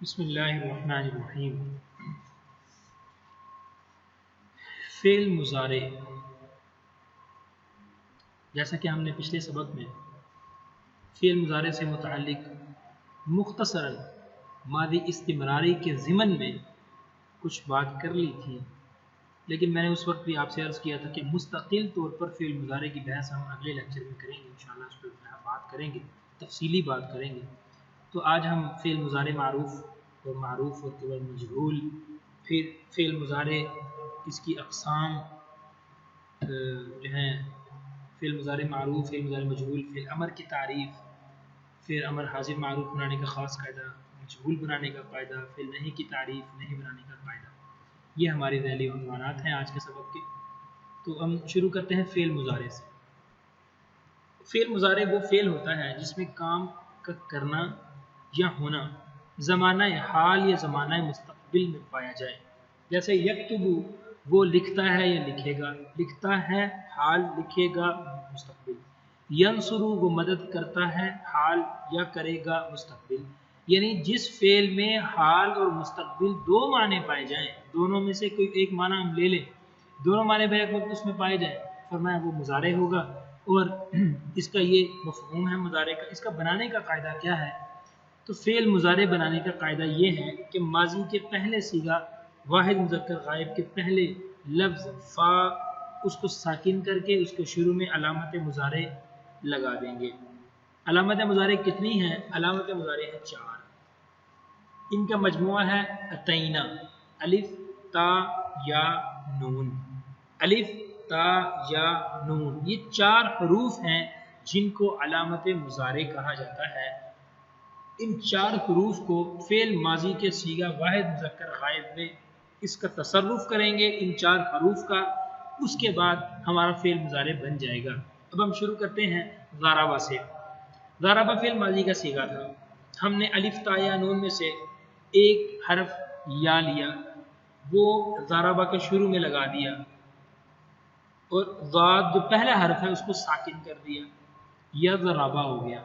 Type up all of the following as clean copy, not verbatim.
بسم اللہ الرحمن الرحیم۔ فعل مضارع، جیسا کہ ہم نے پچھلے سبق میں فعل مضارع سے متعلق مختصراً ماضی استمراری کے ضمن میں کچھ بات کر لی تھی، لیکن میں نے اس وقت بھی آپ سے عرض کیا تھا کہ مستقل طور پر فعل مضارع کی بحث ہم اگلے لیکچر میں کریں گے، انشاءاللہ اس پر بات کریں گے، تفصیلی بات کریں گے۔ تو آج ہم فعل مضارع معروف اور کے بعد مجہول، پھر فعل مضارع اس کی اقسام جو ہیں، فعل مضارع معروف، فعل مضارع مجہول، فعل امر کی تعریف، فعل امر حاضر معروف بنانے کا خاص قاعدہ، مجہول بنانے کا قاعدہ، فعل نہیں کی تعریف، نہیں بنانے کا قاعدہ، یہ ہماری ذیلی عنوانات ہیں آج کے سبق کے۔ تو ہم شروع کرتے ہیں فعل مضارع سے۔ فعل مضارع وہ فعل ہوتا ہے جس میں کام کا کرنا یا ہونا زمانہ حال یا زمانہ مستقبل میں پایا جائے، جیسے یکتبو وہ لکھتا ہے یا لکھے گا، لکھتا ہے حال، لکھے گا مستقبل۔ ینصرو وہ مدد کرتا ہے حال یا کرے گا مستقبل، یعنی جس فعل میں حال اور مستقبل دو معنی پائے جائیں، دونوں میں سے کوئی ایک معنی ہم لے لیں، دونوں معنی بیک وقت اس میں پائے جائیں، فرمایا وہ مضارع ہوگا۔ اور اس کا یہ مفہوم ہے مضارع کا، اس کا بنانے کا قاعدہ کیا ہے؟ تو فعل مضارع بنانے کا قاعدہ یہ ہے کہ ماضی کے پہلے صیغہ واحد مذکر غائب کے پہلے لفظ فا اس کو ساکن کر کے اس کے شروع میں علامت مضارع لگا دیں گے۔ علامت مضارع کتنی ہیں؟ علامت مضارع ہے 4، ان کا مجموعہ ہے اتینا، الف تا یا نون، الف تا یا نون، یہ 4 حروف ہیں جن کو علامت مضارع کہا جاتا ہے۔ ان 4 حروف کو فعل ماضی کے صیغہ واحد مذکر غائب میں اس کا تصرف کریں گے، ان 4 حروف کا، اس کے بعد ہمارا فعل مضارع بن جائے گا۔ اب ہم شروع کرتے ہیں ضربہ سے۔ ضربہ فعل ماضی کا صیغہ تھا، ہم نے الف تا یا نون میں سے ایک حرف یا لیا، وہ ضربہ کے شروع میں لگا دیا، اور ضاد جو پہلا حرف ہے اس کو ساکن کر دیا، یضربہ ہو گیا۔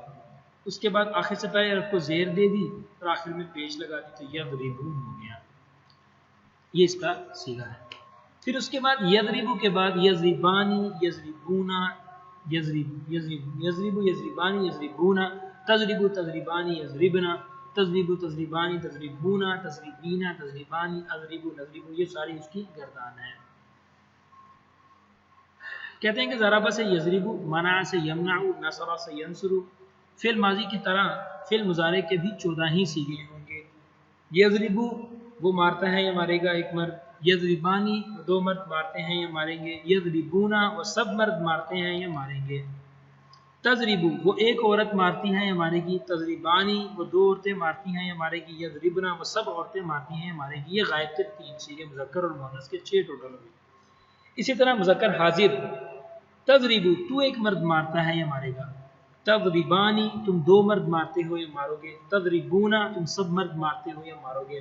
اس کے بعد آخر سے پہلے حرف کو زیر دے دی اور آخر میں پیش لگا دی تو یضربون ہو گیا، یہ اس کا صیغہ ہے۔ پھر اس کے بعد یضربو کے بعد یضربانی، یضربونا، یضربو، یضربانی، یضربونا، تضربو، تضربانی، یضربنا، تضربو، تضربانی، تضربونا، تضربینا، تضربانی، اضربو، نضربو، یہ ساری اس کی گردان ہے۔ کہتے ہیں کہ ضربہ سے یضربو، منع سے یمنع، نصر سے ینصر، فعل ماضی کی طرح فعل مضارع کے بھی 14 ہی صیغے ہوں گے۔ یضربو وہ مارتا ہے یا مارے گا ایک مرد، یضربانی وہ 2 مرد مارتے ہیں یا ماریں گے، یضربونا وہ سب مرد مارتے ہیں یا ماریں گے، تضربو وہ ایک عورت مارتی ہیں یا مارے گی، تضربانی وہ 2 عورتیں مارتی ہیں یا مارے گی، یضربنا وہ سب عورتیں مارتی ہیں یا مارے گی۔ یہ غائب کے 3 صیغے، مذکر اور مؤنث کے 6 ٹوٹل ہوئے۔ اسی طرح مذکر حاضر، تضربو تو ایک مرد مارتا ہے یا مارے گا، تضربانی تم 2 مرد مارتے ہو یا مارو گے، تضربونا تم سب مرد مارتے ہو یا مارو گے۔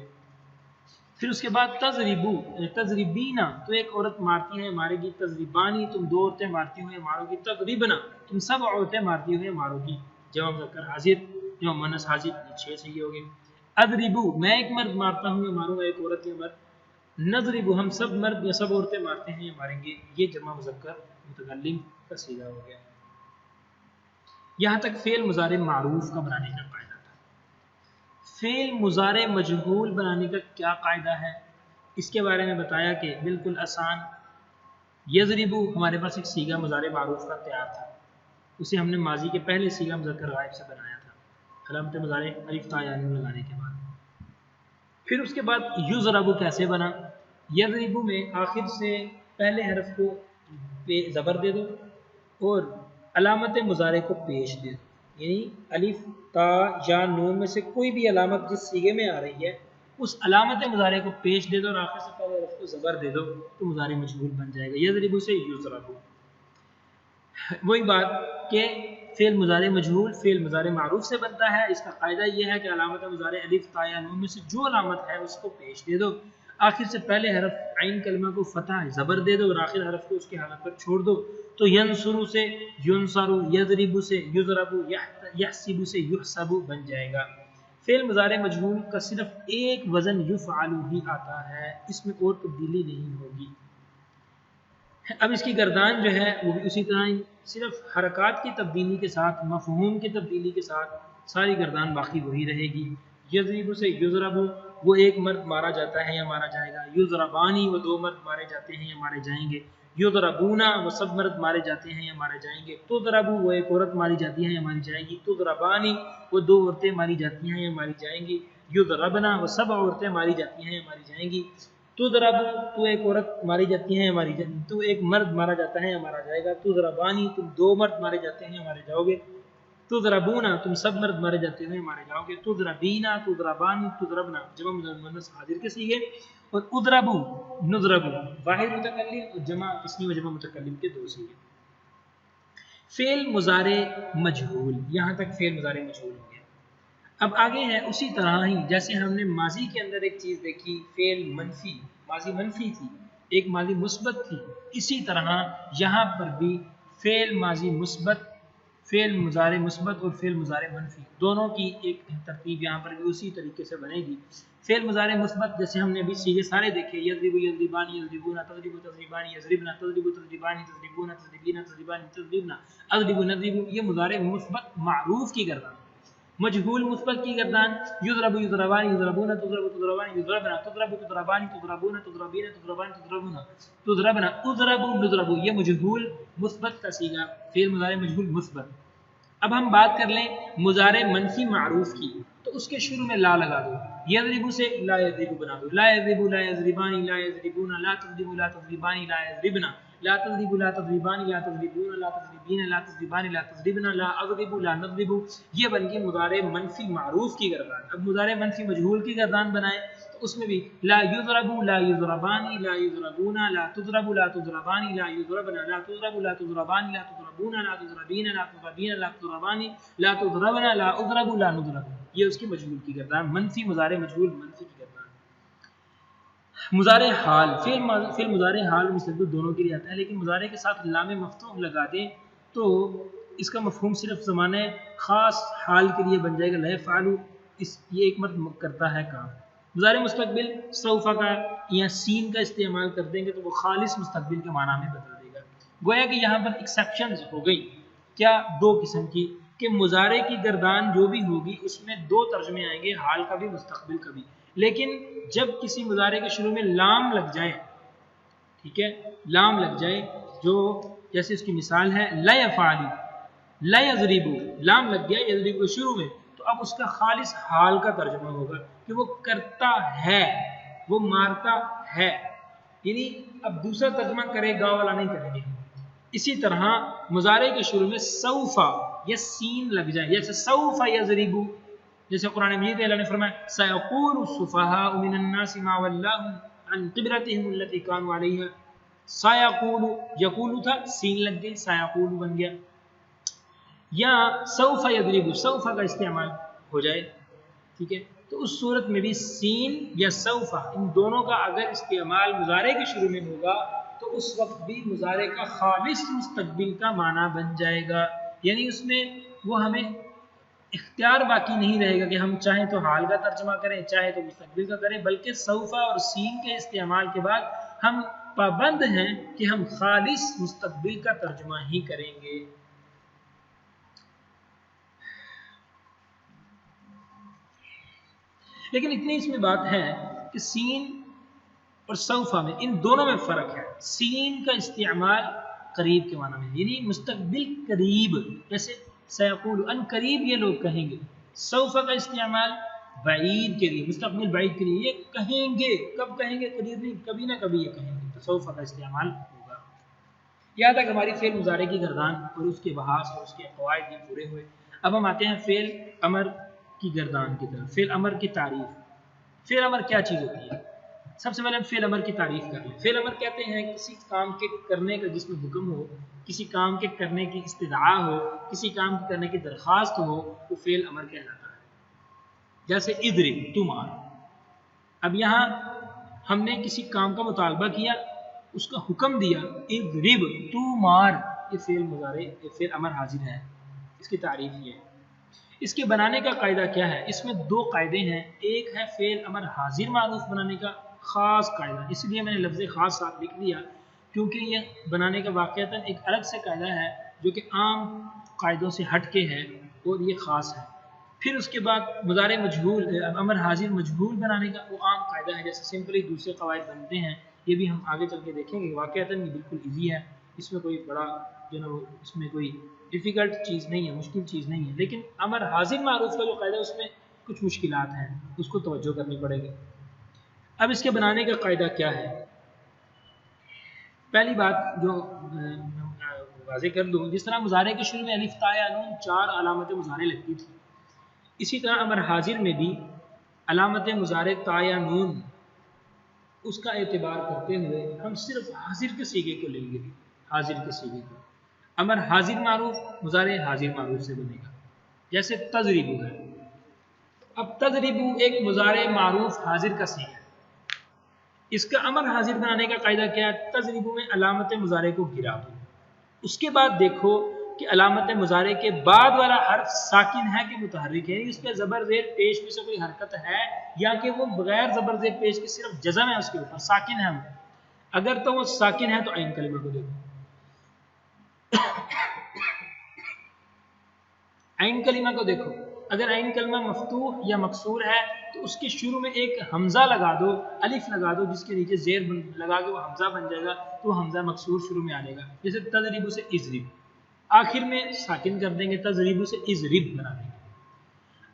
پھر اس کے بعد تضربو، تضربینا تو ایک عورت مارتی ہے یا مارے گی، تضربانی تم 2 عورتیں مارتی ہو یا مارو گی، تضربنا تم سب عورتیں مارتی ہو یا مارو گی۔ جمع مذکر حاضر، جمع مؤنث حاضر، یہ 6 صحیح ہو گئے۔ اضربو میں ایک مرد مارتا ہوں یا ماروں گا، ایک عورت یا مرد۔ نضربو ہم سب مرد یا سب عورتیں مارتے ہیں یا ماریں گے، یہ جمع مذکر متکلم کا صیغہ ہو گیا۔ یہاں تک فعل مضارع معروف کا بنانے کا قاعدہ تھا۔ فعل مضارع مجہول بنانے کا کیا قاعدہ ہے؟ اس کے بارے میں بتایا کہ بالکل آسان، یضربو ہمارے پاس ایک صیغہ مضارع معروف کا تیار تھا، اسے ہم نے ماضی کے پہلے صیغہ مذکر غائب سے بنایا تھا، علامت مضارع الف تا یا نون لگانے کے بعد۔ پھر اس کے بعد یضربو کیسے بنا؟ یضربو میں آخر سے پہلے حرف کو زبر دے دو اور علامت مضارع کو پیش دے دو، یعنی الف تا یا نون میں سے کوئی بھی علامت جس صیغے میں آ رہی ہے اس علامت مضارع کو پیش دے دو اور آخر سے پہلے حرف کو زبر دے دو تو مضارع مجہول بن جائے گا۔ یضربو سے یضربو، وہی بات کہ فعل مضارع مجہول فعل مضارع معروف سے بنتا ہے۔ اس کا قاعدہ یہ ہے کہ علامت مضارع الف تا یا نون میں سے جو علامت ہے اس کو پیش دے دو، آخر سے پہلے حرف عین کلمہ کو فتح زبر دے دو اور آخر حرف کو اس کی حالت پر چھوڑ دو تو ینصرو سے ینصرو، یضربو سے یضربو، یحسبو سے یحسبو بن جائے گا۔ فعل مضارع مجہول کا صرف ایک وزن یفعل ہی آتا ہے، اس میں اور تبدیلی نہیں ہوگی۔ اب اس کی گردان جو ہے وہ بھی اسی طرح صرف حرکات کی تبدیلی کے ساتھ، مفہوم کی تبدیلی کے ساتھ ساری گردان باقی وہی رہے گی۔ یضرب سے یضرب، وہ ایک مرد مارا جاتا ہے یا مارا جائے گا۔ یضربانی، وہ دو مرد مارے جاتے ہیں یا مارے جائیں گے۔ یضربون، وہ سب مرد مارے جاتے ہیں یا مارے جائیں گے۔ تضرب، وہ ایک عورت ماری جاتی ہے یا ماری جائے گی۔ تضربانی، وہ دو عورتیں ماری جاتی ہیں یا ماری جائیں گی۔ یضربنا، وہ سب عورتیں ماری جاتی ہیں یا ماری جائیں گی۔ تضرب، تو ایک عورت ماری جاتی ہے یا ماری جائے گی۔ تو ایک مرد مارا جاتا ہے یا مارا جائے گا۔ تضربانی، تم دو مرد مارے جاتے ہیں یا مارے جاؤ گے۔ تضربون، تم سب مرد مارے جاتے ہیں یا مارے جاؤ گے۔ تضربینا، تضربانی، تضربنا، جمع مؤنث حاضر کے صیغے۔ اور اضربو، نضربو، واحد متکلم اور جمع اسمی و جمع متکلم کے دو صیغے۔ فعل مضارع مجہول، یہاں تک فعل مضارع مجہول ہو گیا۔ اب آگے ہے اسی طرح ہی جیسے ہم نے ماضی کے اندر ایک چیز دیکھی، فعل منفی، ماضی منفی تھی، ایک ماضی مثبت تھی، اسی طرح یہاں پر بھی فعل ماضی مثبت، فعل مضارع مثبت اور فعل مضارع منفی دونوں کی ایک ترتیب یہاں پر بھی اسی طریقے سے بنے گی۔ فعل مضارع مثبت جیسے ہم نے ابھی سیغے سارے دیکھے، یضرب یضربان یضربون، تضرب تضربان یضربن، تضرب تضربان تضربون، تضربین تضربان تضربن، اضرب نضرب، یہ مضارع مثبت معروف کی گردان۔ مجہول مثبت کی گردان یضرب یضربان یضربون، تضرب تضربان یضربن، تضرب تضربان تضربون، تضربین تضربان تضربن، تضربن، اضرب نضرب، یہ مجہول مثبت کا صیغہ، فعل مضارع مجہول مثبت۔ اب ہم بات کر لیں مضارع منفی معروف کی، تو اس کے شروع میں لا لگا دو، یضرب سے لا یضرب بنا دو، لا یضرب لا یضربان لا یضربون، لا تضرب لا تضربان لا یضربن، لا تضرب لا تضربان لا تضربون، لا تضربین لا تضربان لا تضربن، لا اضرب لا نضرب، یہ بن گئی مضارع منفی معروف کی گردان۔ اب مضارع منفی مجہول کی گردان بنائیں تو اس میں بھی لا یضرب لا یضربان لا یضربون، لا تضرب لا تضربان لا یضربن، لا تضرب لا تضربان لا تضربون، لا تضربین لا تضربین لا تضربان لا تضربن، لا اضرب لا نضرب، یہ اس کی مجہول کی گردان، منفی مضارع مجہول منفی کی گردان۔ مضارع حال، فعل مضارع حال اور مستقبل دونوں کے لیے آتا ہے، لیکن مضارع کے ساتھ لام مفتوح لگا دیں تو اس کا مفہوم صرف زمانہ خاص حال کے لیے بن جائے گا، لا یفعل، یہ ایک مرد کرتا ہے کام۔ مضارع مستقبل سوف کا یا سین کا استعمال کر دیں گے تو وہ خالص مستقبل کے معنی میں بدل دے گا۔ گویا کہ یہاں پر ایکسیپشنز ہو گئی، کیا؟ دو قسم کی، کہ مضارع کی گردان جو بھی ہوگی اس میں دو ترجمے آئیں گے، حال کا بھی مستقبل کا بھی، لیکن جب کسی مضارع کے شروع میں لام لگ جائے، ٹھیک ہے، لام لگ جائے، جو جیسے اس کی مثال ہے لا یفعل، لا یضرب، لام لگ گیا یضرب کے شروع میں، تو اب اس کا خالص حال کا ترجمہ ہوگا کہ وہ کرتا ہے، وہ مارتا ہے، یعنی اب دوسرا ترجمہ کرے گا والا نہیں کریں گے۔ اسی طرح مضارع کے شروع میں سوف یا سین لگ جائے، جیسے سوف یضرب، جیسے قرآن مجید میں اللہ نے فرمایا سیقول السفہاء من الناس ما ولاهم عن قبلتهم التي كانوا عليها، سیقول، یقول تھا، سین لگ گئی، سیقول بن گیا۔ یا سوف یضرب، سوف کا استعمال ہو جائے، ٹھیک ہے، تو اس صورت میں بھی سین یا سوف ان دونوں کا اگر استعمال مضارع کے شروع میں ہوگا تو اس وقت بھی مضارع کا خالص مستقبل کا معنی بن جائے گا، یعنی اس میں وہ ہمیں اختیار باقی نہیں رہے گا کہ ہم چاہیں تو حال کا ترجمہ کریں، چاہے تو مستقبل کا کریں، بلکہ سوف اور سین کے استعمال کے بعد ہم پابند ہیں کہ ہم خالص مستقبل کا ترجمہ ہی کریں گے۔ لیکن اتنی اس میں بات ہے کہ سین اور سوفا میں، ان دونوں میں فرق ہے۔ سین کا استعمال قریب کے معنی میں، یعنی مستقبل قریب، جیسے سیقول، ان قریب یہ لوگ کہیں گے۔ سوفا کا استعمال بعید کے لیے، مستقبل بعید کے لیے، یہ کہیں گے، کب کہیں گے؟ قریب نہیں، کبھی نہ کبھی یہ کہیں گے، تو سوفا کا استعمال ہوگا۔ یہاں تک ہماری فعل مضارع کی گردان اور اس کے بحاث اور اس کے قواعد یہ پورے ہوئے۔ اب ہم آتے ہیں فعل امر کی گردان کی طرف، فعل امر کی تعریف۔ فعل امر کیا چیز ہوتی ہے؟ سب سے پہلے ہم فعل امر کی تعریف کر لیں۔ فعل امر کہتے ہیں کسی کام کے کرنے کا جس میں حکم ہو، کسی کام کے کرنے کی استدعا ہو، کسی کام کے کرنے کی درخواست ہو، وہ فعل امر کہلاتا ہے۔ جیسے اضرب، تو مار۔ اب یہاں ہم نے کسی کام کا مطالبہ کیا، اس کا حکم دیا، اضرب، تو مار، یہ فعل مضارع، یہ فعل امر حاضر ہے۔ اس کی تعریف یہ ہے۔ اس کے بنانے کا قاعدہ کیا ہے؟ اس میں دو قاعدے ہیں، ایک ہے فعل امر حاضر معروف بنانے کا خاص قاعدہ، اس لیے میں نے لفظ خاص ساتھ لکھ دیا کیونکہ یہ بنانے کا واقعتاً ایک الگ سے قاعدہ ہے جو کہ عام قاعدوں سے ہٹ کے ہے اور یہ خاص ہے۔ پھر اس کے بعد مضارع مجہول امر حاضر مجہول بنانے کا وہ عام قاعدہ ہے، جیسے سمپلی دوسرے قواعد بنتے ہیں، یہ بھی ہم آگے چل کے دیکھیں گے۔ واقعتاً یہ بالکل ایزی ہے، اس میں کوئی بڑا جو نا اس میں کوئی ڈیفیکلٹ چیز نہیں ہے، مشکل چیز نہیں ہے، لیکن امر حاضر معروف کا جو قاعدہ ہے اس میں کچھ مشکلات ہیں، اس کو توجہ کرنی پڑے گی۔ اب اس کے بنانے کا قاعدہ کیا ہے؟ پہلی بات جو واضح کر دوں، جس طرح مضارع کے شروع میں الف تا یا نون 4 علامت مضارع لگتی تھی، اسی طرح امر حاضر میں بھی علامت مضارع تا یا نون اس کا اعتبار کرتے ہوئے ہم صرف حاضر کے صیغے کو لیں گے، حاضر کے صیغے کو۔ امر حاضر معروف مضارع حاضر معروف سے بنے گا، جیسے تضربو ہے۔ اب تضربو ایک مضارع معروف حاضر کا صیغہ ہے، اس کا امر حاضر بنانے کا قاعدہ کیا ہے؟ تضربو میں علامت مضارع کو گرا دو، اس کے بعد دیکھو کہ علامت مضارع کے بعد والا حرف ساکن ہے کہ متحرک ہے، اس پہ زبر زیر پیش میں سے کوئی حرکت ہے یا کہ وہ بغیر زبر زیر پیش کے صرف جزم ہے، اس کے اوپر ساکن ہے وہ۔ اگر تو وہ ساکن ہے تو عین کلمہ کو دیکھو، عین کلمہ کو دیکھو، اگر عین کلمہ مفتوح یا مکسور ہے تو اس کے شروع میں ایک حمزہ لگا دو، الف لگا دو، جس کے نیچے زیر لگا کے وہ حمزہ بن جائے گا، تو وہ حمزہ مکسور شروع میں آ جائے گا، جیسے تضرب سے اضرب، آخر میں ساکن کر دیں گے، تضرب سے اضرب بنا دیں گے۔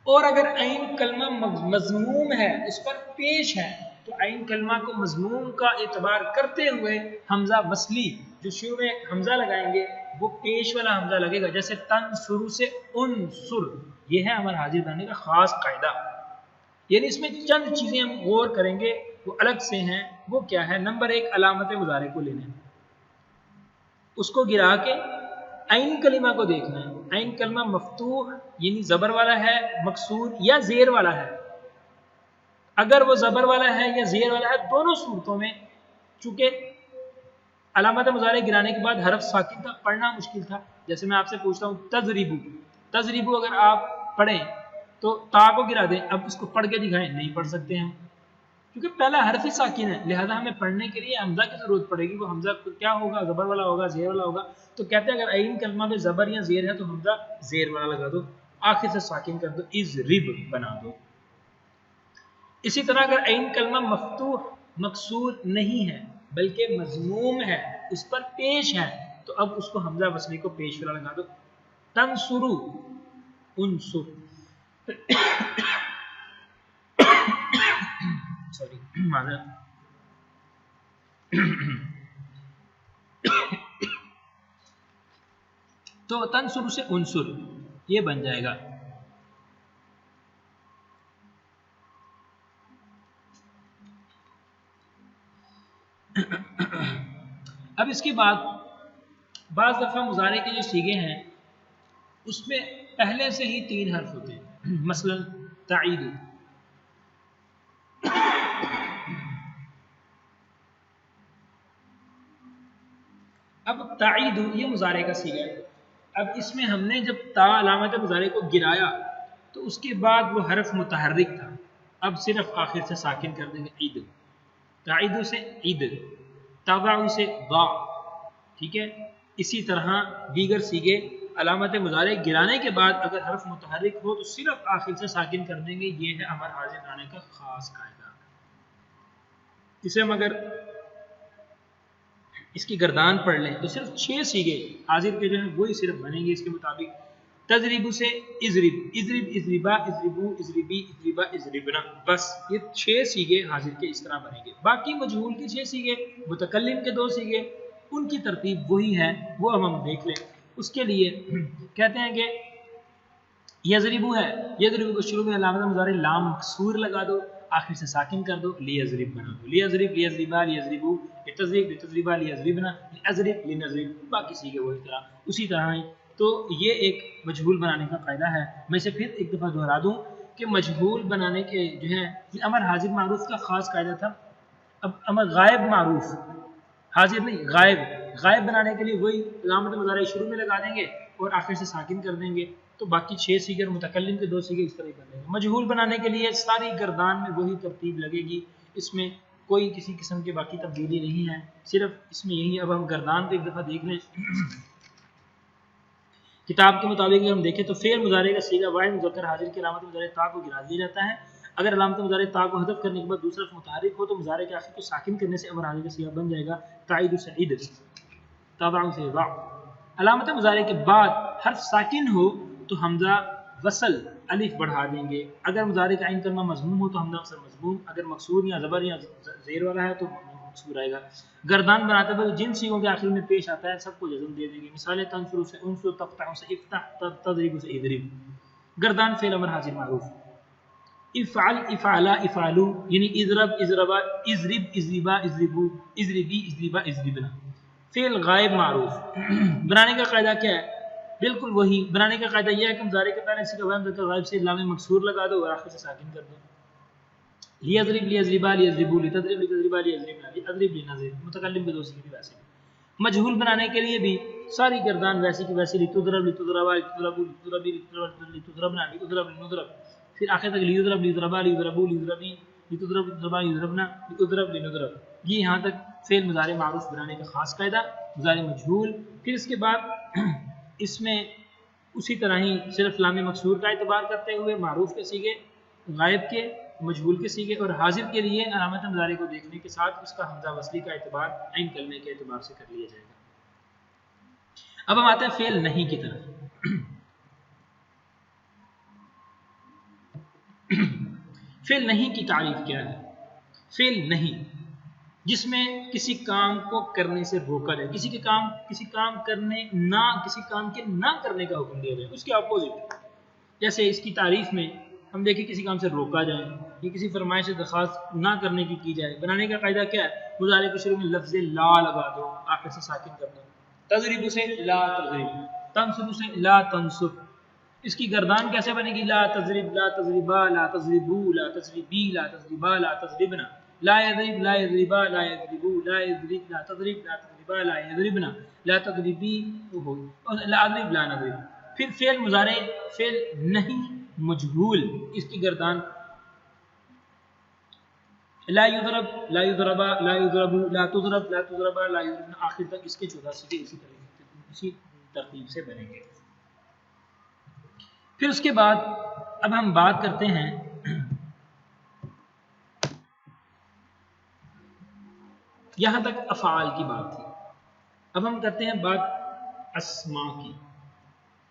اور اگر عین کلمہ مضموم ہے، اس پر پیش ہے، تو عین کلمہ کو مضموم کا اعتبار کرتے ہوئے حمزہ وصلی جو شروع میں حمزہ لگائیں گے وہ پیش والا حمزہ لگے گا، جیسے تنصر سے انصر۔ یہ ہے امر حاضر بنانے کا خاص قاعدہ، یعنی اس میں چند چیزیں ہم غور کریں گے وہ الگ سے ہیں۔ وہ کیا ہے؟ نمبر 1 علامت مضارع کو لینا ہے، اس کو گرا کے عین کلمہ کو دیکھنا ہے، عین کلمہ مفتوح یعنی زبر والا ہے، مکسور یا زیر والا ہے۔ اگر وہ زبر والا ہے یا زیر والا ہے، دونوں صورتوں میں چونکہ علامت مضارع گرانے کے بعد حرف ساکن کا پڑھنا مشکل تھا، جیسے میں آپ سے پوچھتا ہوں تضربو، تضربو اگر آپ پڑھیں تو تا کو گرا دیں، اب اس کو پڑھ کے دکھائیں، نہیں پڑھ سکتے ہم، کیونکہ پہلا حرف ہی ساکن ہے، لہذا ہمیں پڑھنے کے لیے حمزہ کی ضرورت پڑے گی۔ وہ حمزہ کیا ہوگا؟ زبر والا ہوگا، زیر والا ہوگا، تو کہتے ہیں اگر عین کلمہ میں زبر یا زیر ہے تو حمزہ زیر والا لگا دو، آخر سے ساکن کر دو، اضرب بنا دو۔ اسی طرح اگر عین کلمہ مفتوح مکسور نہیں ہے بلکہ مضموم ہے، اس پر پیش ہے، تو اب اس کو حمزہ وصلی کو پیش والا لگا دو، تنصرو انصر، سوری معذرت، تو تنصر سے انصر یہ بن جائے گا۔ اب اس کے بعد بعض دفعہ مضارع کے جو صیغے ہیں اس میں پہلے سے ہی 3 حرف ہوتے ہیں، مثلا تعید، اب تعید یہ مضارع کا صیغہ ہے، اب اس میں ہم نے جب تا علامت مضارع کو گرایا تو اس کے بعد وہ حرف متحرک تھا، اب صرف آخر سے ساکن کر دیں گے، عید، تعید سے عید، تابع سے ضا، ٹھیک ہے۔ اسی طرح دیگر صیغے علامت مضارع گرانے کے بعد اگر حرف متحرک ہو تو صرف آخر سے ساکن کر دیں گے، یہ ہے امر حاضر بنانے کا خاص قاعدہ۔ اسے ہم اگر اس کی گردان پڑھ لیں تو صرف 6 صیغے حاضر کے جو ہیں وہی صرف بنیں گے اس کے مطابق۔ تضرب سے اضرب، اضرب اضربا، اضربو اضربی، اضربا اضربنا، بس یہ 6 صیغے حاضر کے اس طرح بنیں گے۔ باقی مجہول کے 6 صیغے، متکلم کے 2 صیغے، ان کی ترتیب وہی ہے، وہ ہم دیکھ لیں۔ اس کے لیے کہتے ہیں کہ یضربو ہے، یضربو کو شروع میں علامت مضارع لام مکسور لگا دو، آخر سے ساکن کر دو، لیضرب بنا دو، لیضرب، لیضربا، لیضربو، لتضرب، لتضربا، لیضربنا، لأضرب، لنضرب، باقی صیغے وہی طرح اسی طرح ہیں۔ تو یہ ایک مجہول بنانے کا قاعدہ ہے۔ میں اسے پھر ایک دفعہ دہرا دوں کہ مجہول بنانے کے جو ہے یہ امر حاضر معروف کا خاص قاعدہ تھا۔ اب امر غائب معروف، حاضر نہیں غائب، غائب بنانے کے لیے وہی علامت مضارع شروع میں لگا دیں گے اور آخر سے ساکن کر دیں گے، تو باقی 6 صیغے متکلم کے 2 صیغے اس طرح کر لیں گے. مجہول بنانے کے لیے ساری گردان میں وہی ترتیب لگے گی، اس میں کوئی کسی قسم کی باقی تبدیلی نہیں ہے، صرف اس میں یہی. اب ہم گردان کو ایک دفعہ دیکھ لیں. کتاب کے مطابق اگر ہم دیکھیں تو فعل مضارع کا صیغہ واحد مذکر حاضر کی علامت مضارع تا کو گرا دیا جاتا ہے. اگر علامت مضارع تا کو حذف کرنے کے بعد دوسرا متحرک ہو تو مضارع کے آخر کو ساکن کرنے سے امر حاضر کا صیغہ بن جائے گا تعید سعید تابع سے ضع. علامت مضارع کے بعد حرف ساکن ہو تو حمزہ وصل الف بڑھا دیں گے. اگر مضارع کا عین کلمہ مضموم ہو تو حمزہ وصل مضموم، اگر مکسور یا زبر یا زیر والا ہے تو مکسور آئے گا. گردان بناتے ہوئے جن صیغوں کے آخر میں پیش آتا ہے سب کو جزم دے دیں گے. مثال تنصر سے انصر، تفتح سے افتح، تضرب سے اضرب. گردان فعل امر حاضر معروف. افعل افعلا افعلو یعنی اضرب اضربا اضرب اضربا اضربو اضربی اضربا اضربنا. فعل غائب معروف. بنانے کا قاعدہ کیا ہے؟ بالکل وہی. بنانے کا قاعدہ یہ ہے کہ مضارع کے پہلے صیغہ واحد مذکر غائب سے لام مکسور لگا دو اور آخر سے ساکن کر دو. لیضرب لیضربا لیضربو لتضرب لتضربا لیضربنا لیضرب لنضرب. متکلم کے 2 صیغے ویسے. مجہول بنانے کے لیے بھی ساری گردان ویسی کی ویسی لتضرب لتضربا لتضربو لتضربی لتضربنا لتضرب لنضرب. پھر آخر تک لیضرب لیضربا لیضربو لیضربی لتضرب لتضربا لیضربنا لتضرب لنضرب. یہ یہاں تک فعل مضارع معروف بنانے کا خاص قاعدہ. مضارع مجہول پھر اس کے بعد اس میں اسی طرح ہی صرف لام مکسور کا اعتبار کرتے ہوئے معروف کے صیغے، غائب کے، مجہول کے صیغے اور حاضر کے لیے علامت مضارع کو دیکھنے کے ساتھ اس کا حمزہ وصلی کا اعتبار عین کلمے کے اعتبار سے کر لیا جائے گا. اب ہم آتے ہیں فعل نہیں کی طرف. فعل نہیں کی تعریف کیا ہے؟ فعل نہیں جس میں کسی کام کو کرنے سے روکا جائے، کسی کام کرنے نہ کسی کام کے نہ کرنے کا حکم دیا جائے، اس کے اپوزٹ. جیسے اس کی تعریف میں ہم دیکھیں کسی کام سے روکا جائے یا کسی فرمائش سے درخواست نہ کرنے کی جائے. بنانے کا قاعدہ کیا ہے؟ مضارع کے شروع میں لفظ لا لگا دو، آخر سے ساکن کر دو. تضرب سے لا تضرب، تنصب سے لا تنصب. اس کی گردان کیسے بنے گی؟ لا تضرب لا تضربا لا تضربو لا تضربی لا تضربا لا تضربنا. لا يضرب لا يضربا لا يضربو لا يضرب لا تضرب لا تضربا لا يضربنا لا تضربی لا اضرب لا نضرب. پھر فعل مضارع فعل نہیں مجہول، اس کی گردان لا يضرب لا يضربا لا يضربو لا تضرب لا تضربا لا يضربنا. آخر تک اس کے 14 صیغے اسی ترتیب سے بنیں گے. پھر اس کے بعد اب ہم بات کرتے ہیں یہاں تک افعال کی بات تھی. اب ہم کرتے ہیں بات اسماء کی،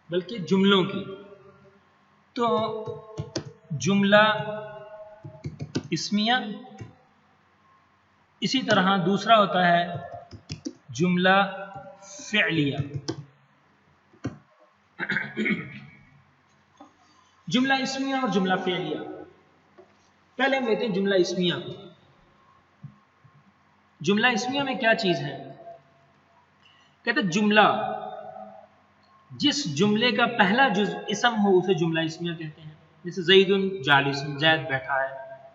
بلکہ جملوں کی. تو جملہ اسمیہ، اسی طرح دوسرا ہوتا ہے جملہ فعلیہ. جملہ اسمیہ اور جملہ فعلیہ. پہلے ہم لیتے ہیں جملہ اسمیہ. جملہ اسمیہ میں کیا چیز ہے؟ کہتے ہیں جملہ جس جملے کا پہلا جز اسم ہو اسے جملہ اسمیہ کہتے ہیں. جیسے زید جالس، زید بیٹھا ہے.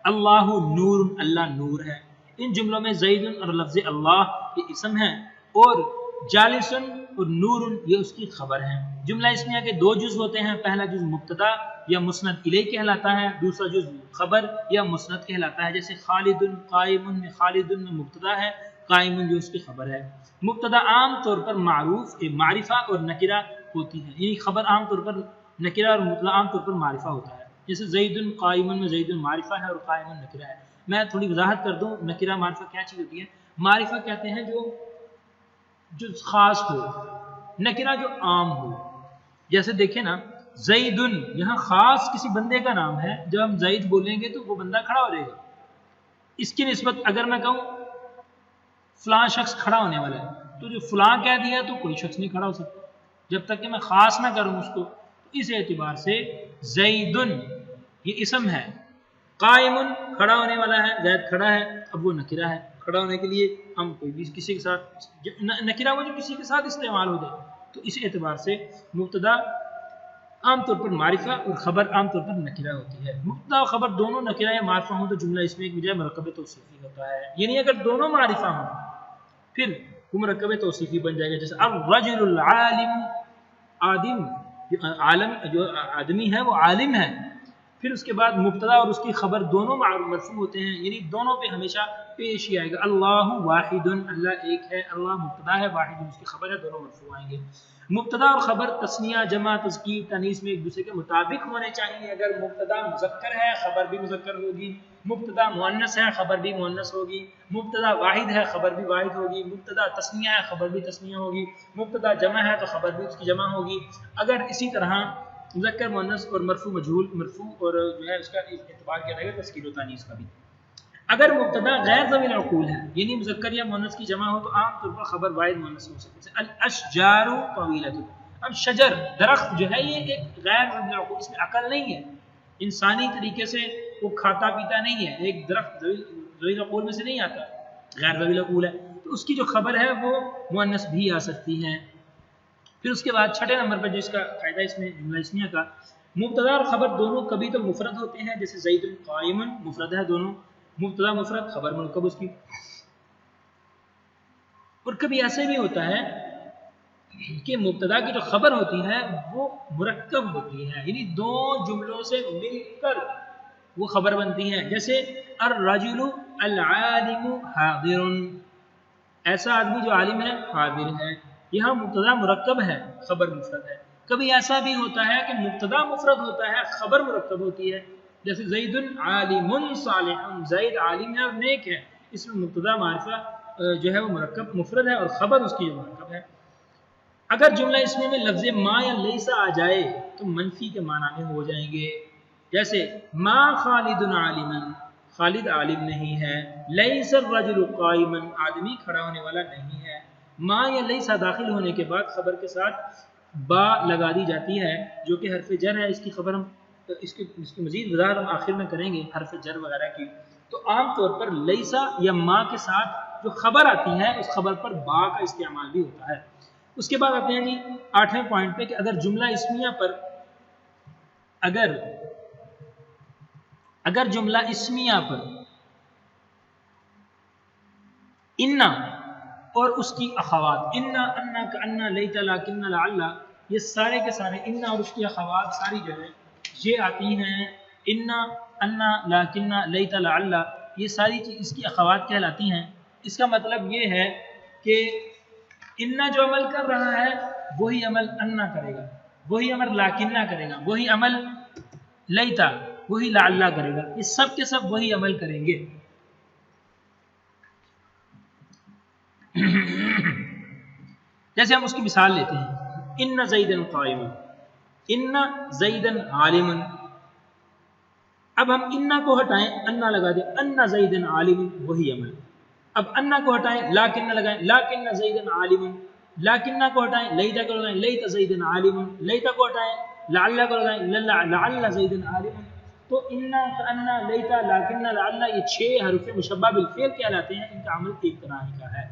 اللہ نور، اللہ نور ہے. ان جملوں میں زید اور لفظ اللہ یہ اسم ہے اور جالس اور نور یہ اس کی خبر ہے. جملہ اسمیہ کے 2 جز ہوتے ہیں. پہلا جز مبتدا یا مسند الیہ کہلاتا ہے، دوسرا جز خبر یا مسند کہلاتا ہے. جیسے خالد قائم میں خالد میں مبتدا ہے، قائم جو اس کی خبر ہے. مبتدا عام طور پر معروف معرفہ اور نکرہ ہوتی ہے، یعنی خبر عام طور پر نکرہ اور مبتدا عام طور پر معرفہ ہوتا ہے. جیسے زید قائم میں زید معرفہ ہے اور قائم نکرہ ہے. میں تھوڑی وضاحت کر دوں نکرہ معرفہ کیا چیز ہوتی ہے. معرفہ کہتے ہیں جو خاص ہو، نکرہ جو عام ہو. جیسے دیکھیں نا زید یہاں خاص کسی بندے کا نام ہے، جب ہم زید بولیں گے تو وہ بندہ کھڑا ہو جائے گا. اس کی نسبت اگر میں کہوں فلاں شخص کھڑا ہونے والا ہے تو جو فلاں کہہ دیا تو کوئی شخص نہیں کھڑا ہو سکتا جب تک کہ میں خاص نہ کروں اس کو. اس اعتبار سے زید یہ اسم ہے، قائم کھڑا ہونے والا ہے، زید کھڑا ہے. اب وہ نکرہ ہے، کھڑا ہونے کے لیے ہم کوئی بھی کسی کے ساتھ نکرہ وہ جو کسی کے ساتھ استعمال ہو جائے. تو اس اعتبار سے مبتدا عام طور پر معرفہ اور خبر عام طور پر نکرہ ہوتی ہے. مبتدا اور خبر دونوں نکرہ یا معرفہ ہوں تو جملہ اس میں ایک بجائے مرکب توصیفی ہوتا ہے. یعنی اگر دونوں معرفہ ہوں پھر وہ مرکب توصیفی بن جائے گا. جیسے الرجل العالم، آدم عالم جو آدمی ہے وہ عالم ہے. پھر اس کے بعد مبتدا اور اس کی خبر دونوں مرفوع ہوتے ہیں، یعنی دونوں پہ ہمیشہ پیش ہی آئے گا. اللہ واحد، اللہ ایک ہے، اللہ مبتدا ہے، واحد اس کی خبر ہے، دونوں مرفوع آئیں گے. مبتدا اور خبر تثنیہ، جمع، تذکیر، تانیث میں ایک دوسرے کے مطابق ہونے چاہیے. اگر مبتدا مذکر ہے خبر بھی مذکر ہوگی، مبتدا مؤنث ہے خبر بھی مؤنث ہوگی، مبتدا واحد ہے خبر بھی واحد ہوگی، مبتدا تثنیہ ہے خبر بھی تثنیہ ہوگی، مبتدا جمع ہے تو خبر بھی اس کی جمع ہوگی. اگر اسی طرح مذکر مؤنث اور مرفوع مجہول، مرفوع اور جو ہے اس کا اعتبار کیا جائے گا تذکیر و تانیث کا بھی. اگر مبتدا غیر ذوی العقول ہے یعنی مذکر یا مؤنث کی جمع ہو تو عام طور پر خبر واحد مؤنث ہو سکتی ہے. الاشجار طویلۃ، اب شجر درخت جو ہے یہ ایک غیر ذوی العقول، اس میں عقل نہیں ہے، انسانی طریقے سے وہ کھاتا پیتا نہیں ہے، ایک درخت ذوی العقول میں سے نہیں آتا، غیر ذوی العقول ہے، تو اس کی جو خبر ہے وہ مؤنث بھی آ سکتی ہے. پھر اس کے بعد چھٹے نمبر پر جو اس کا قاعدہ اس میں جملہ اسمیہ کا، مبتدا اور خبر دونوں کبھی تو مفرد ہوتے ہیں، جیسے زید قائم مفرد ہے دونوں، مبتدا مفرد خبر مرکب اس کی. اور کبھی ایسے بھی ہوتا ہے کہ مبتدا کی جو خبر ہوتی ہے وہ مرکب ہوتی ہے، یعنی دو جملوں سے مل کر وہ خبر بنتی ہے. جیسے الرجل العالم حاضر، ایسا آدمی جو عالم ہے حاضر ہے، یہاں مبتدا مرکب ہے خبر مفرد ہے. کبھی ایسا بھی ہوتا ہے کہ مبتدا مفرد ہوتا ہے خبر مرکب ہوتی ہے، جیسے زید عالم صالح، زید عالم ہے اور نیک ہے، اس میں مبتدا معرفہ جو ہے وہ مرکب مفرد ہے اور خبر اس کی مرکب ہے. اگر جملہ اسمیہ میں لفظ ما یا لیسا آ جائے تو منفی کے معنی میں ہو جائیں گے، جیسے ما خالد عالم، خالد عالم نہیں ہے، لیس الرجل قائما، آدمی کھڑا ہونے والا نہیں ہے. ما یا لیسا داخل ہونے کے بعد خبر کے ساتھ با لگا دی جاتی ہے جو کہ حرف جر ہے. اس کی خبر ہم اس کی مزید وضاحت ہم آخر میں کریں گے حرف جر وغیرہ کی. تو عام طور پر لیسا یا ما کے ساتھ جو خبر آتی ہے اس خبر پر با کا استعمال بھی ہوتا ہے. اس کے بعد آتے ہیں جی 8ویں پوائنٹ پہ کہ اگر جملہ اسمیہ پر اگر جملہ اسمیہ پر انا اور اس کی اخوات، انا، انا، کانا، لیتا، لاکن، لعل، یہ سارے کے سارے انا اور اس کی اخوات ساری جو ہے یہ آتی ہیں. انا، انا، لاکن، لیتا، لعل، یہ ساری چیز اس کی اخوات کہلاتی ہیں. اس کا مطلب یہ ہے کہ انا جو عمل کر رہا ہے وہی عمل انا کرے گا، وہی عمل لاکنہ کرے گا، وہی عمل لیتا، وہی لعلہ کرے گا، یہ سب کے سب وہی عمل کریں گے. جیسے ہم اس کی مثال لیتے ہیں، ان زیدن قائم، ان زیدن عالم. اب ہم انا کو ہٹائیں، انا لگا دیں، ان زیدن عالم وہی عمل. اب انا کو ہٹائیں، لاکن لگائیں، لاکن زیدن عالم. لاکنہ کو ہٹائیں، لیتا کو لگائیں، لیتا زیدن عالم. لیتا کو ہٹائیں، لعل کو لگائیں، لعل زیدن عالم. تو انا، انا، لیتا، لاکنہ، لعل، یہ 6 حروف مشبہ بالفعل کہلاتے ہیں، ان کا عمل ایک طرح کا ہے.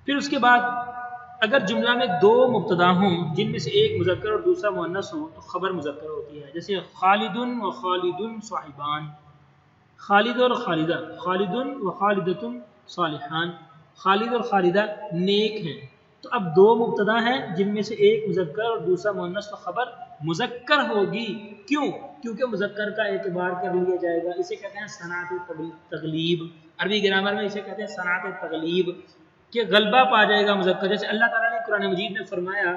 پھر اس کے بعد اگر جملہ میں 2 مبتدا ہوں جن میں سے ایک مذکر اور دوسرا مؤنث ہو تو خبر مذکر ہوتی ہے. جیسے خالد و خالد صاحبان، خالد اور خالدہ، خالد و خالدۃ صالحان، خالد اور خالدہ نیک ہیں. تو اب 2 مبتدا ہیں جن میں سے ایک مذکر اور دوسرا مؤنث، تو خبر مذکر ہوگی. کیوں؟ کیونکہ مذکر کا اعتبار کر لیا جائے گا. اسے کہتے ہیں صنعت تغلیب، عربی گرامر میں اسے کہتے ہیں صنعت تغلیب، کہ غلبہ پا جائے گا مذکر. جیسے اللہ تعالیٰ نے قرآن مجید میں فرمایا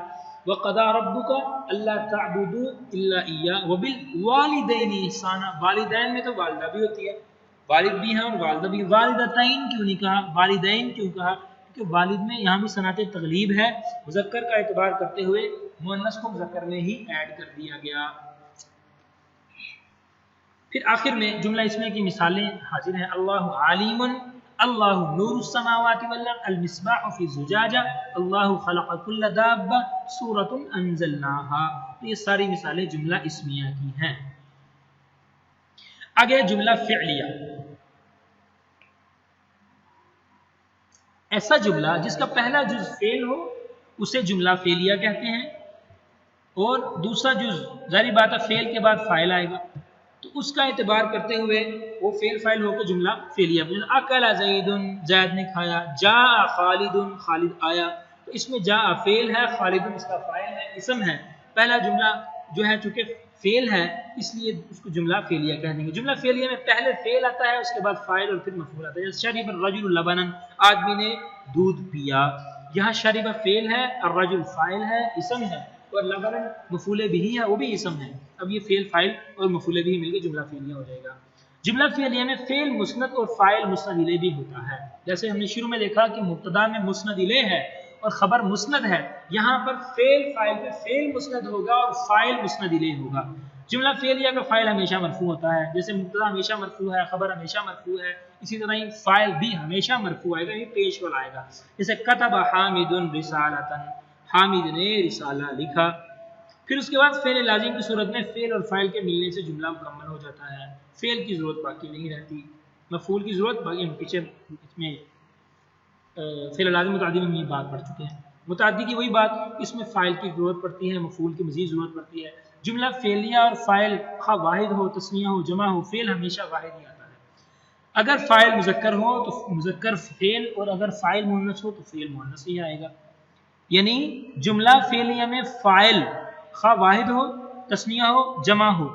وَقَضَىٰ رَبُّكَ أَلَّا تَعْبُدُوا إِلَّا إِيَّاهُ وَبِالْوَالِدَيْنِ إِحْسَانًا. والدین میں تو والدہ بھی ہوتی ہے، والد بھی ہیں اور والدہ بھی. والدتین کیوں نہیں کہا، والدین کیوں کہا؟ کیونکہ والد میں یہاں بھی صنعت تغلیب ہے، مذکر کا اعتبار کرتے ہوئے مؤنث کو مذکر میں ہی ایڈ کر دیا گیا. پھر آخر میں جملہ اسمیہ کی مثالیں حاضر ہیں. اللہ عالم، اللہ نور السماوات والارض، المصباح فی زجاجہ، اللہ خلق کل دابہ، سورۃ انزلناها. یہ ساری مثالیں جملہ اسمیہ کی ہیں. آگے جملہ فعلیہ، ایسا جملہ جس کا پہلا جز فعل ہو اسے جملہ فعلیہ کہتے ہیں، اور دوسرا جز ظاہری بات ہے فعل کے بعد فاعل آئے گا تو اس کا اعتبار کرتے ہوئے وہ فعل فاعل ہو کے جملہ فعلیہ. اکل زید، زید نے کھایا. جاء خالد، خالد آیا. تو اس میں جاء فعل ہے، خالد اس کا فاعل ہے، اسم ہے. پہلا جملہ جو ہے چونکہ فعل ہے اس لیے اس کو جملہ فعلیہ کہہ دیں گے. جملہ فعلیہ میں پہلے فعل آتا ہے اس کے بعد فاعل اور پھر مفعول آتا ہے. جیسے شرب الرجل لبنا، آدمی نے دودھ پیا. یہاں شرب فعل ہے، الرجل فاعل ہے، اسم ہے، اور لبنا مفعول بھی ہے، وہ بھی اسم ہے. اب یہ فعل فاعل اور مفعول بھی مل کے جملہ فعلیہ ہو جائے گا. جملہ فعلیہ میں فعل مسند اور فاعل مسند الیہ بھی ہوتا ہے. جیسے ہم نے شروع میں دیکھا کہ مبتدا میں مسند الیہ ہے اور خبر مسند ہے، یہاں پر فعل فاعل میں فعل مسند ہوگا اور فاعل مسند الیہ ہوگا. جملہ فعلیہ کا فاعل ہمیشہ مرفوع ہوتا ہے، جیسے مبتدا ہمیشہ مرفوع ہے، خبر ہمیشہ مرفوع ہے، اسی طرح ہی فاعل بھی ہمیشہ مرفوع آئے گا، یہ پیش والا آئے گا. جیسے کتب حامد رسالۃ، حامد نے رسالہ لکھا. پھر اس کے بعد فعل لازم کی صورت میں فعل اور فاعل کے ملنے سے جملہ مکمل ہو جاتا ہے، فعل کی ضرورت باقی نہیں رہتی، مفعول کی ضرورت باقی. ہم پیچھے اس میں فعل لازم متعدی میں یہ بات پڑھ چکے ہیں. متعدی کی وہی بات، اس میں فاعل کی ضرورت پڑتی ہے، مفعول کی مزید ضرورت پڑتی ہے. جملہ فعلیہ اور فاعل خواہ واحد ہو، تثنیہ ہو، جمع ہو، فعل ہمیشہ واحد ہی آتا ہے. اگر فاعل مذکر ہو تو مذکر فعل، اور اگر فاعل مؤنث ہو تو فعل مؤنث ہی آئے گا. یعنی جملہ فعلیہ میں فاعل خواہ واحد ہو، تثنیہ ہو، جمع ہو،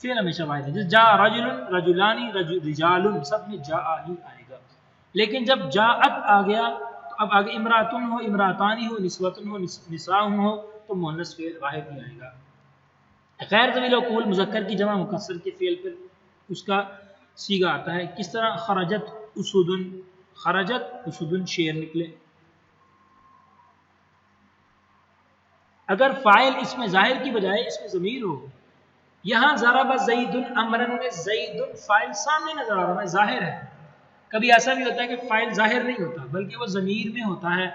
فعل ہمیشہ واحد ہے. جیسے جاء رجل، رجلان، رجال، سب میں جاء ہی آئے گا. لیکن جب جاءت آ گیا تو اب آگے امراتن ہو، امراتانی ہو، نسوتن ہو، نساء ہو تو مؤنث فعل واحد ہی آئے گا. غیر ذویل العقول مذکر کی جمع مکسر کے فعل پر اس کا صیغہ آتا ہے. کس طرح خرجت اسودن، خرجت اسودن شیر نکلے. اگر فاعل اس میں ظاہر کی بجائے اس میں ضمیر ہو، یہاں ضرب زید امرن میں زید فاعل سامنے نظر آ رہا ہے، ظاہر ہے. کبھی ایسا بھی ہوتا ہے کہ فاعل ظاہر نہیں ہوتا بلکہ وہ ضمیر میں ہوتا ہے.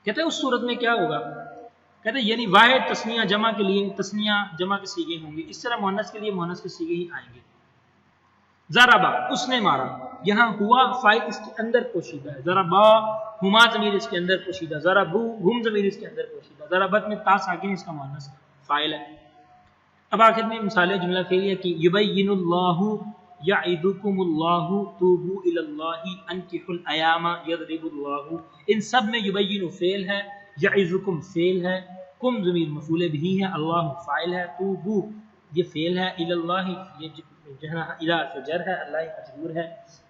کہتے ہیں اس صورت میں کیا ہوگا، کہتے ہیں یعنی واحد تثنیہ جمع کے لیے تثنیہ جمع کے صیغے ہوں گے، اس طرح مؤنث کے لیے مؤنث کے صیغے ہی آئیں گے. ضربا اس نے مارا، یہاں ہوا فاعل اس کے اندر پوشیدہ ہے، ضربا ہما ضمیر اس کے اندر پوشیدہ، ضربو ہم ضمیر اس کے اندر پوشیدہ، ضربت میں تا ساکن اس کا مؤنث فاعل ہے. اب آخر میں مثالیں جملہ فعلیہ کی، یبین اللہ یعظکم اللہ توبوا الی اللہ انکحوا الایام یضرب اللہ. ان سب میں یبین فعل ہے، یعظکم فعل ہے، کم ضمیر مفعول بھی ہے، اللہ فاعل ہے، توبوا یہ فعل ہے، الی اللہ یہ جہاں الی سے جر ہے، اللہ مجرور ہے،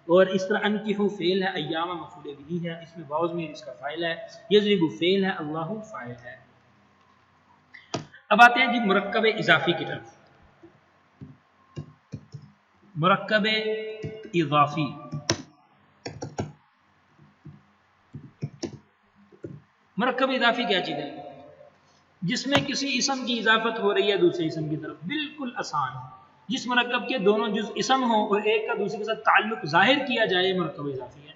اور اس طرح انکحوا فعل ہے، ایام مفعول بھی ہے، اس میں واو ضمیر اس کا فاعل ہے، یضرب فعل ہے، اللہ فاعل ہے. اب آتے ہیں جی مرکب اضافی کی طرف. مرکب اضافی، مرکب اضافی کیا چیز ہے؟ جس میں کسی اسم کی اضافت ہو رہی ہے دوسرے اسم کی طرف، بالکل آسان. جس مرکب کے دونوں جز اسم ہوں اور ایک کا دوسرے کے ساتھ تعلق ظاہر کیا جائے مرکب اضافی ہے.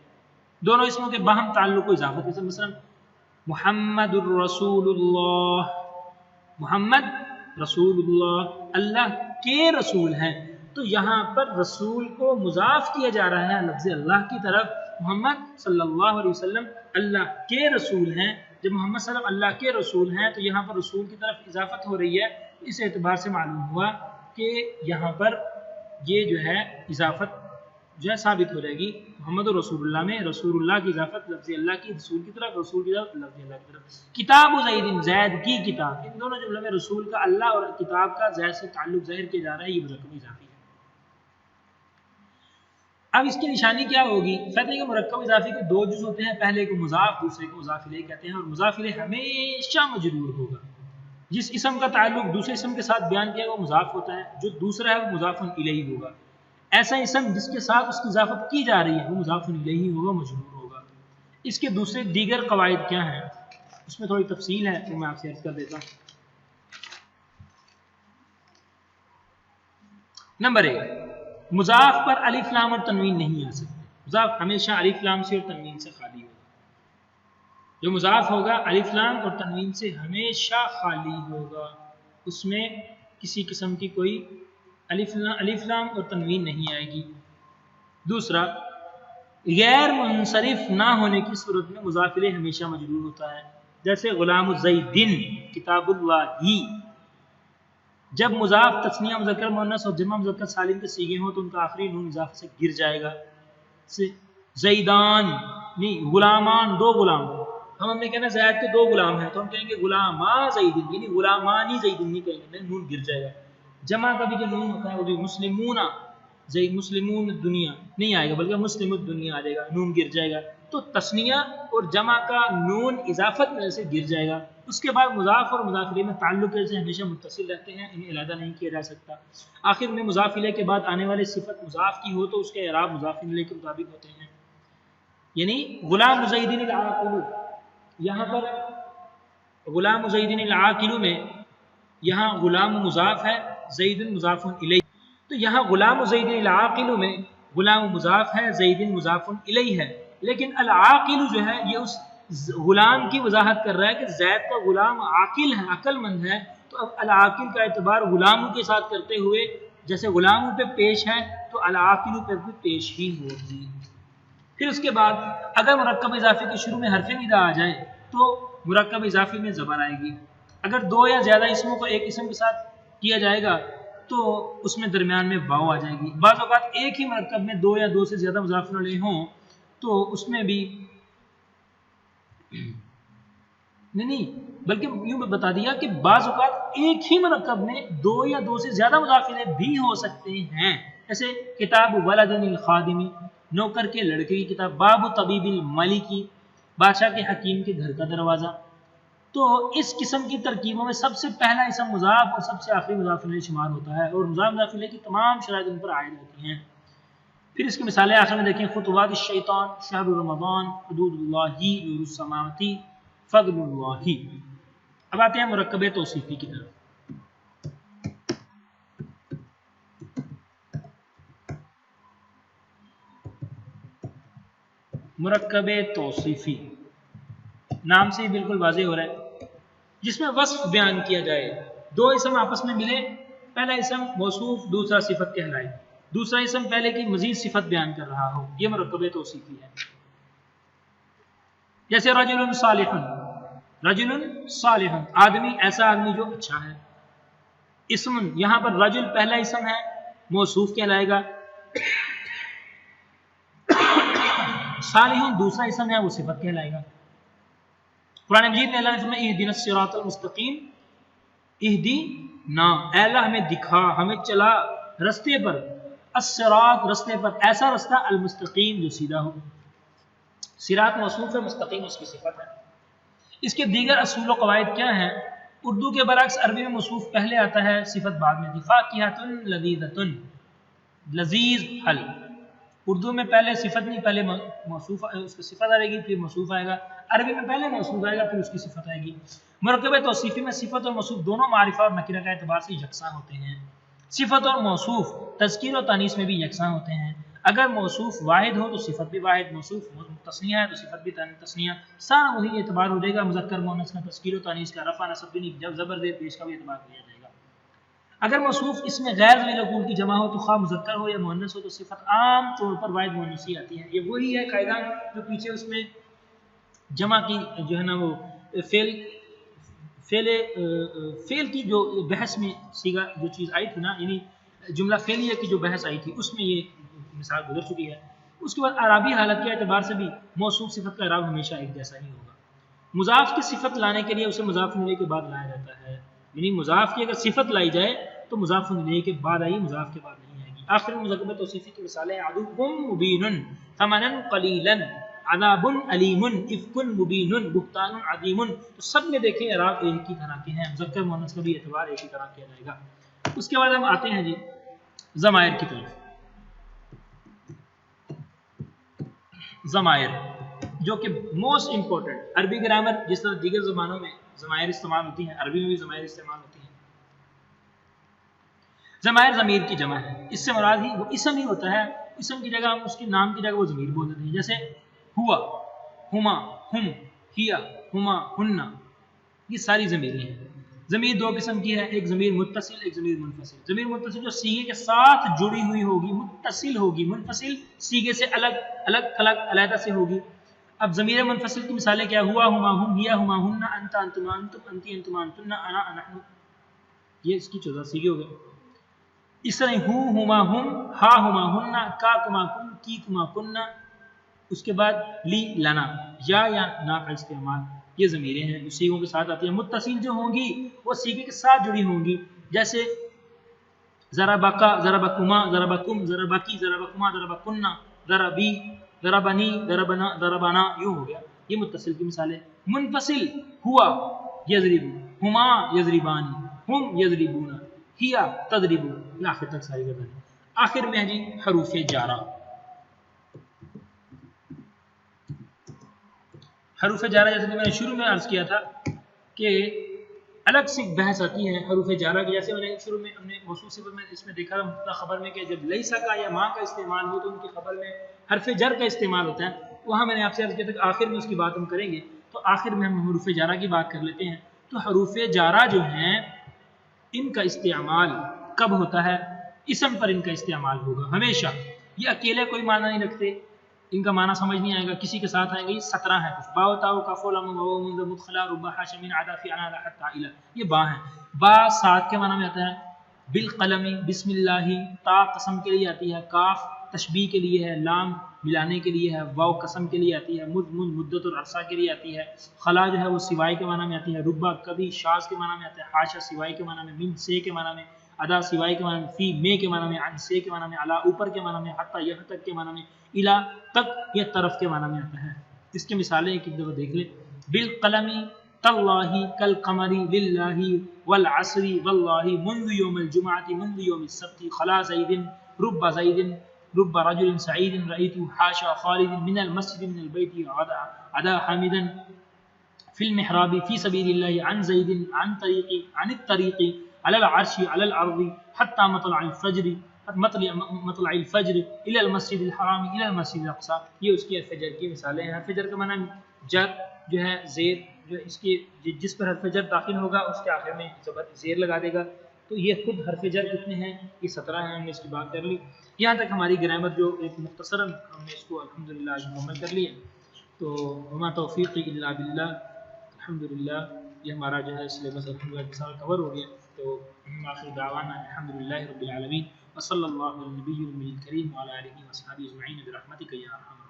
دونوں اسموں کے باہم تعلق و اضافت، جیسے مثلا محمد الرسول اللہ، محمد رسول اللہ، اللہ کے رسول ہیں، تو یہاں پر رسول کو مضاف کیا جا رہا ہے لفظ اللہ کی طرف. محمد صلی اللہ علیہ وسلم اللہ کے رسول ہیں. جب محمد صلی اللہ علیہ وسلم اللہ کے رسول ہیں تو یہاں پر رسول کی طرف اضافت ہو رہی ہے. اس اعتبار سے معلوم ہوا کہ یہاں پر یہ جو ہے اضافت جو ہے ثابت ہو جائے گی. محمد رسول اللہ میں رسول اللہ کی اضافت لفظ اللہ کی رسول کی طرف، رسول کی طرف لفظ اللہ کی طرف. کتاب زید، زید کی کتاب، ان دونوں جملوں میں رسول کا اللہ اور کتاب کا زید سے تعلق ظاہر کیا جا رہا ہے، یہ مرکب اضافی ہے. اب اس کی نشانی کیا ہوگی؟ کہتے ہیں کہ مرکب اضافی کے دو جز ہوتے ہیں، پہلے کو مضاف دوسرے کو مضاف الیہ کہتے ہیں، اور مضاف الیہ ہمیشہ مجرور ہوگا. جس اسم کا تعلق دوسرے اسم کے ساتھ بیان کیا وہ مضاف ہوتا ہے، جو دوسرا ہے وہ مضاف الیہ ہوگا. ایسا اسم جس کے ساتھ اس کی اضافت کی جا رہی ہے وہ مضاف الیہ ہوگا، مجرور ہوگا. اس کے دوسرے دیگر قواعد کیا ہیں اس میں تھوڑی تفصیل ہے، وہ میں آپ سے عرض کر دیتا ہوں. نمبر 1، مضاف پر الف لام اور تنوین نہیں آ سکتے. مضاف ہمیشہ الف لام سے اور تنوین سے خالی ہوگا. جو مضاف ہوگا الف لام اور تنوین سے ہمیشہ خالی ہوگا، اس میں کسی قسم کی کوئی الف لام اور تنوین نہیں آئے گی. دوسرا، غیر منصرف نہ ہونے کی صورت میں مضاف الیہ ہمیشہ مجرور ہوتا ہے. جیسے غلام زیدن کتاب اللہ ہی. جب مضاف تثنیہ مذکر مؤنث اور جمع مذکر سالم کے صیغے ہوں تو ان کا آخری نون اضافہ سے گر جائے گا. زیدان نہیں، غلامان دو غلام، ہم نے کہنا زید کے 2 غلام ہیں تو ہم کہیں گے غلاما زیدن، یعنی غلامانی زیدن نہیں کہیں گے، نون گر جائے گا۔ جمع کا بھی جو نون ہوتا ہے وہ بھی مسلمون، زید مسلمون دنیا نہیں آئے گا بلکہ مسلم الدنیا آ جائے گا، نون گر جائے گا۔ تو تثنیہ اور جمع کا نون اضافت میں سے گر جائے گا۔ اس کے بعد مضاف اور مضاف الیہ میں تعلق سے ہمیشہ متصل رہتے ہیں، انہیں علیحدہ نہیں کیا جا سکتا۔ آخر میں مضاف الیہ کے بعد آنے والے صفت مضاف کی ہو تو اس کے اعراب مضاف الیہ کے مطابق ہوتے ہیں۔ یعنی غلام زیدن العاقل، یہاں پر غلام زیدن العاقل میں یہاں غلام مضاف ہے، زیدن مضاف الیہ، تو یہاں غلام زیدن العاقل میں غلام مضاف ہے، زیدن مضاف الیہ ہے، لیکن العاقل جو ہے یہ اس غلام کی وضاحت کر رہا ہے کہ زید کا غلام عاقل ہے، عقل مند ہے، تو اب العاقل کا اعتبار غلاموں کے ساتھ کرتے ہوئے جیسے غلاموں پہ پیش ہے تو العاقل پہ بھی پیش ہی ہوگی۔ پھر اس کے بعد اگر مرکب اضافی کے شروع میں حرف ندا آ جائے تو مرکب اضافی میں زبر آئے گی۔ اگر 2 یا زیادہ اسموں کو ایک اسم کے ساتھ کیا جائے گا تو اس میں درمیان میں واو آ جائے گی۔ بعض اوقات ایک ہی مرکب میں 2 یا 2 سے زیادہ مضاف الیہ ہوں تو اس میں بھی نہیں بلکہ یوں بتا دیا کہ بعض اوقات ایک ہی مرکب میں 2 یا 2 سے زیادہ مضاف الیہ بھی ہو سکتے ہیں، جیسے کتاب ولدن الخادمی، نوکر کے لڑکے کی کتاب، باب طبیب الملکی، بادشاہ کے حکیم کے گھر کا دروازہ۔ تو اس قسم کی ترکیبوں میں سب سے پہلا اسم مضاف اور سب سے آخری مضاف الیہ شمار ہوتا ہے، اور مضاف الیہ کی تمام شرائط ان پر عائد ہوتی ہیں۔ پھر اس کی مثالیں آخر میں دیکھیں، خطوات الشیطان، شہر رمضان، حدود اللہ، نور السماوات، فضل اللہ۔ اب آتے ہیں مرکب توصیفی کی طرف۔ مرکب توصیفی نام سے ہی بالکل واضح ہو رہا ہے، جس میں وصف بیان کیا جائے، 2 اسم آپس میں ملے، پہلا اسم موصوف دوسرا صفت کہلائے، دوسرا اسم پہلے کی مزید صفت بیان کر رہا ہو، یہ مرکب توصیفی ہے۔ جیسے رجل صالح، رجل صالح، آدمی ایسا آدمی جو اچھا ہے۔ اسم یہاں پر رجل پہلا اسم ہے، موصوف کہلائے گا، صالح دوسرا اسم ہے وہ صفت کہلائے گا۔ قرآن مجید میں اللہ نے فرمایا اہدنا الصراط المستقیم، اہدنا، اے اللہ ہمیں دکھا، ہمیں چلا رستے پر، الصراط رستے پر، ایسا رستہ المستقیم جو سیدھا ہو۔ صراط موصوف ہے، مستقیم اس کی صفت ہے۔ اس کے دیگر اصول و قواعد کیا ہیں؟ اردو کے برعکس عربی میں موصوف پہلے آتا ہے، صفت بعد میں۔ فاکہۃ لذیذۃ، لذیذ پھل۔ اردو میں پہلے صفت نہیں، پہلے موصوف اس کی صفت آئے گی پھر موصوف آئے گا، عربی میں پہلے موصوف آئے گا پھر اس کی صفت آئے گی۔ مرکب توصیفی میں صفت اور موصوف دونوں معرفہ اور نکرہ کا اعتبار سے یکساں ہوتے ہیں۔ صفت اور موصوف تذکیر و تانیث میں بھی یکساں ہوتے ہیں۔ اگر موصوف واحد ہو تو صفت بھی واحد، موصوف تثنیہ ہے تو صفت بھی تثنیہ، سارا وہی اعتبار ہو جائے گا۔ مذکر مؤنث کا، تذکیر و تانیث کا، رفع نصب جب زبر زیر پیش کا بھی اعتبار کیا جائے گا۔ اگر موصوف اس میں غیر ذوی العقول کی جمع ہو تو خواہ مذکر ہو یا مؤنث ہو تو صفت عام طور پر واحد مؤنث ہی آتی ہے۔ یہ وہی ہے قاعدہ جو پیچھے اس میں جمع کی جو ہے نا وہ فعل کی جو بحث میں سیگا جو چیز آئی تھی نا، یعنی جملہ فعلیہ کی جو بحث آئی تھی اس میں یہ مثال گزر چکی ہے۔ اس کے بعد اعرابی حالت کے اعتبار سے بھی موصوف صفت کا اعراب ہمیشہ ایک جیسا ہی ہوگا۔ مضاف کی صفت لانے کے لیے اسے مضاف الیہ کے بعد لایا جاتا ہے، یعنی مضاف کی اگر صفت لائی جائے تو مضاف الیہ کے بعد آئی، مضاف کے بعد نہیں آئے گی۔ آخر میں مرکب توصیفی کی مثالیں عدو مبین، ثمنا قلیلا، عذاب علیم، افک مبین، بہتان عظیم، تو سب میں دیکھیں اعراب ایک ہی طرح کے ہیں، مذکر مؤنث کا بھی اعتبار ایک ہی طرح کیا جائے گا۔ اس کے بعد ہم آتے ہیں جی ضمائر کی طرف۔ ضمائر جو کہ موسٹ امپورٹنٹ، عربی گرامر جس طرح دیگر زبانوں میں ضمائر استعمال ہوتی ہیں، عربی میں بھی ضمائر استعمال ہوتی ہیں۔ ضمائر ضمیر کی جمع ہے، اس سے مراد ہی وہ اسم ہی ہوتا ہے، اسم کی جگہ ہم اس کے نام کی جگہ وہ ضمیر بول دیتے ہیں، جیسے ہوا، ہما، ہم، ہیا، ہما، ہننا، یہ ساری ضمیریں ہیں۔ ضمیر 2 قسم کی ہے، ایک ضمیر متصل، ایک ضمیر منفصل۔ ضمیر متصل جو سیغے کے ساتھ جڑی ہوئی ہوگی، متصل ہوگی، منفصل سیغے سے الگ الگ علیحدہ سے ہوگی۔ اب ضمیر منفصل کی مثالیں کیا؟ ہوا، ہما، ہم، ہیا، ہما، ہننا، انت، انتما، انتم، انتی، انتما، انتن، انا، نحن، یہ اس کی 14 سیغے ہو گئے۔ اس طرح ہو، ہما، ہم، ہا، ہما، ہننا، کا، کما، کن، کی، کما، کننا، اس کے بعد لی لنا یا نا کا استعمال، یہ ضمیریں ہیں جو سیغوں کے ساتھ آتی ہیں۔ متصل جو ہوں گی وہ سیغے کے ساتھ جڑی ہوں گی، جیسے ضربکا، ضربکما، ضربکم، ضربکی، ضربکما، ضربکنہ، ضربی، ضربنی، ضربنا، ضربنا، یوں ہو گیا۔ یہ متصل کی مثال ہے۔ منفصل ہوا یضرب، ہما یضربان، ہم یضربون، ہیا تضرب، یہ آخر تک ساری گردن ہے۔ آخر میں ہے جی حروف جارہ۔ حروف جارہ جیسے کہ میں نے شروع میں عرض کیا تھا کہ الگ سے بحث آتی ہے حروف جارہ کی، جیسے میں نے شروع میں ہم نے موصول صفت میں اس میں دیکھا تھا مبتدا خبر میں کہ جب لیسا کا یا ماں کا استعمال ہو تو ان کی خبر میں حرف جر کا استعمال ہوتا ہے۔ وہاں میں نے آپ سے عرض کیا تھا کہ آخر میں اس کی بات ہم کریں گے، تو آخر میں ہم حروف جارہ کی بات کر لیتے ہیں۔ تو حروف جارہ جو ہیں ان کا استعمال کب ہوتا ہے؟ اسم پر ان کا استعمال ہوگا ہمیشہ۔ یہ اکیلے کوئی معنی نہیں رکھتے، ان کا معنی سمجھ نہیں آئے گا، کسی کے ساتھ آئیں گے۔ یہ 17 ہیں کچھ، با تاؤ کاف لام واو منذ مدخلا ربا حاشم عدا فی انا حتى الى، یہ با ہیں۔ با سات کے معنی میں آتا ہے، بالقلم، بسم اللہ، تا قسم کے لیے آتی ہے، کاف تشبیہ کے لیے ہے، لام ملانے کے لیے ہے، واو قسم کے لیے آتی ہے، مدت اور عرصہ کے لیے آتی ہے، خلا جو ہے وہ سوائے کے معنی میں آتی ہے، ربا کبھی شاذ کے معنی میں آتا ہے، حاشا سوائے کے معنی میں، من سے کے معنی میں، ادا سوائے کے معنی میں، فی میں کے معنی میں، عن سے کے معنی میں، علا اوپر کے معنی میں، حتی یہاں تک کے معنی میں، الا تک یہ طرف کے معنی میں آتا ہے۔ اس کی مثالیں ایک دفعہ دیکھ لیں۔ بالقلم تاللہ کالقمر للہ والعصر واللہ منذ یوم الجمعۃ منذ یوم السبت خلا زید رب زید رب رجل سعید رأیت حاشا خالد من المسجد من البیت عدا حامدا فی المحراب فی سبیل اللہ عن زید عن الطریق على العرش على الارض حتى مطلع الفجر مطلع الفجر الى المسجد الحرام الى المسجد الاقصى، یہ اس کی حرف جر کی مثالیں ہیں۔ حرف جر کا معنی جر جو ہے زیر، جو اس کی جس پر حرف جر داخل ہوگا اس کے آخر میں زیر لگا دے گا۔ تو یہ خود حرف جر کتنے ہیں؟ یہ 17 ہیں، ہم نے اس کی بات کر لی۔ یہاں تک ہماری گرامر جو ایک مختصراً ہم نے اس کو الحمدللہ آج مکمل کر لی ہے۔ تو وما توفیقی الا باللہ، الحمدللہ یہ ہمارا جو ہے سلیبس الحمدللہ کے ساتھ کور ہو گیا۔ تو آخر دعوانا الحمدللہ رب العالمین وصلی اللہ علی النبی الکریم وعلی آلہ وصحبہ اجمعین برحمتک یا ارحم